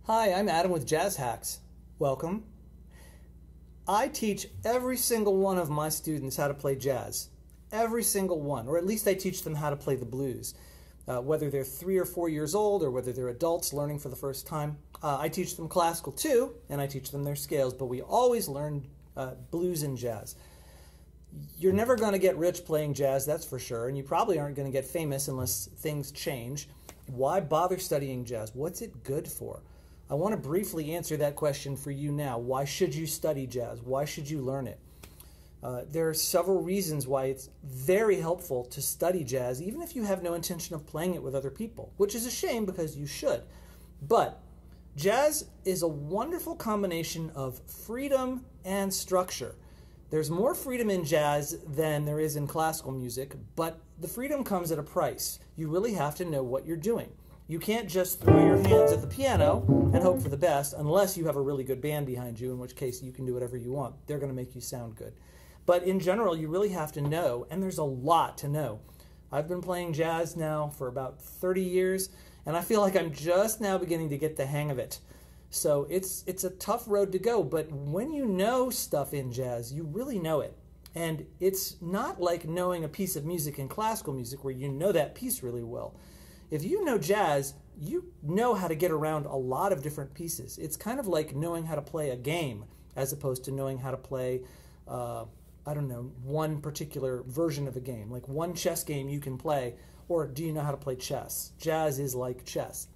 Hi, I'm Adam with Jazz Hacks. Welcome. I teach every single one of my students how to play jazz. Every single one, or at least I teach them how to play the blues. Whether they're 3 or 4 years old or whether they're adults learning for the first time. I teach them classical too, and I teach them their scales, but we always learn blues and jazz. You're never going to get rich playing jazz, that's for sure, and you probably aren't going to get famous unless things change. Why bother studying jazz? What's it good for? I want to briefly answer that question for you now. Why should you study jazz? Why should you learn it? There are several reasons why it's very helpful to study jazz, even if you have no intention of playing it with other people, which is a shame because you should. But jazz is a wonderful combination of freedom and structure. There's more freedom in jazz than there is in classical music, but the freedom comes at a price. You really have to know what you're doing. You can't just throw your hands at the piano and hope for the best unless you have a really good band behind you, in which case you can do whatever you want. They're going to make you sound good. But in general, you really have to know, and there's a lot to know. I've been playing jazz now for about 30 years, and I feel like I'm just now beginning to get the hang of it. So it's a tough road to go, but when you know stuff in jazz, you really know it. And it's not like knowing a piece of music in classical music where you know that piece really well. If you know jazz, you know how to get around a lot of different pieces. It's kind of like knowing how to play a game as opposed to knowing how to play, I don't know, one particular version of a game. Like one chess game you can play, or do you know how to play chess? Jazz is like chess.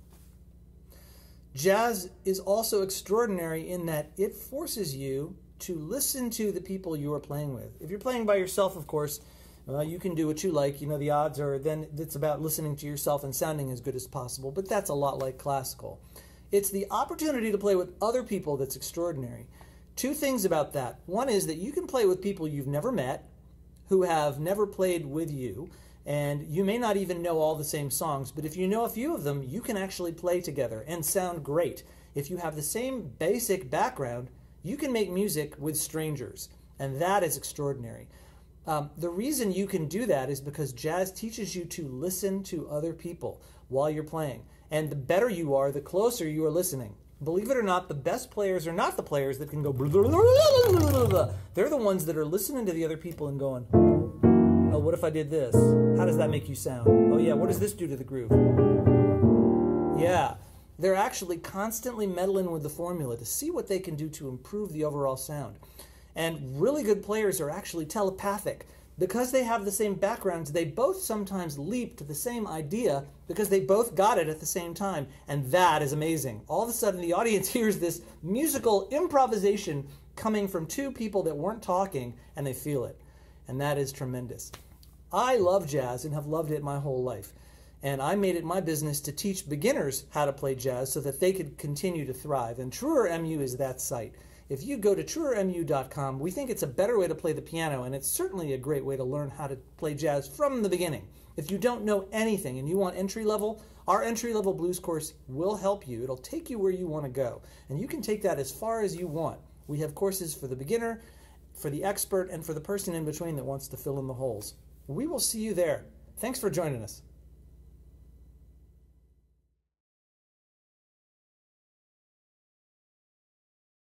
Jazz is also extraordinary in that it forces you to listen to the people you are playing with. If you're playing by yourself, of course, you can do what you like. You know, the odds are then it's about listening to yourself and sounding as good as possible, but that's a lot like classical. It's the opportunity to play with other people that's extraordinary. Two things about that. One is that you can play with people you've never met, who have never played with you, and you may not even know all the same songs, but if you know a few of them, you can actually play together and sound great. If you have the same basic background, you can make music with strangers, and that is extraordinary. The reason you can do that is because jazz teaches you to listen to other people while you're playing. And the better you are, the closer you are listening. Believe it or not, the best players are not the players that can go blah, blah, blah, blah, blah, blah. They're the ones that are listening to the other people and going, oh, what if I did this? How does that make you sound? Oh yeah, what does this do to the groove? Yeah, they're actually constantly meddling with the formula to see what they can do to improve the overall sound. And really good players are actually telepathic. Because they have the same backgrounds, they both sometimes leap to the same idea because they both got it at the same time. And that is amazing. All of a sudden, the audience hears this musical improvisation coming from two people that weren't talking, and they feel it. And that is tremendous. I love jazz and have loved it my whole life. And I made it my business to teach beginners how to play jazz so that they could continue to thrive. And TruerMU is that site. If you go to truermu.com, we think it's a better way to play the piano, and it's certainly a great way to learn how to play jazz from the beginning. If you don't know anything and you want entry level, our entry-level blues course will help you. It'll take you where you want to go, and you can take that as far as you want. We have courses for the beginner, for the expert, and for the person in between that wants to fill in the holes. We will see you there. Thanks for joining us.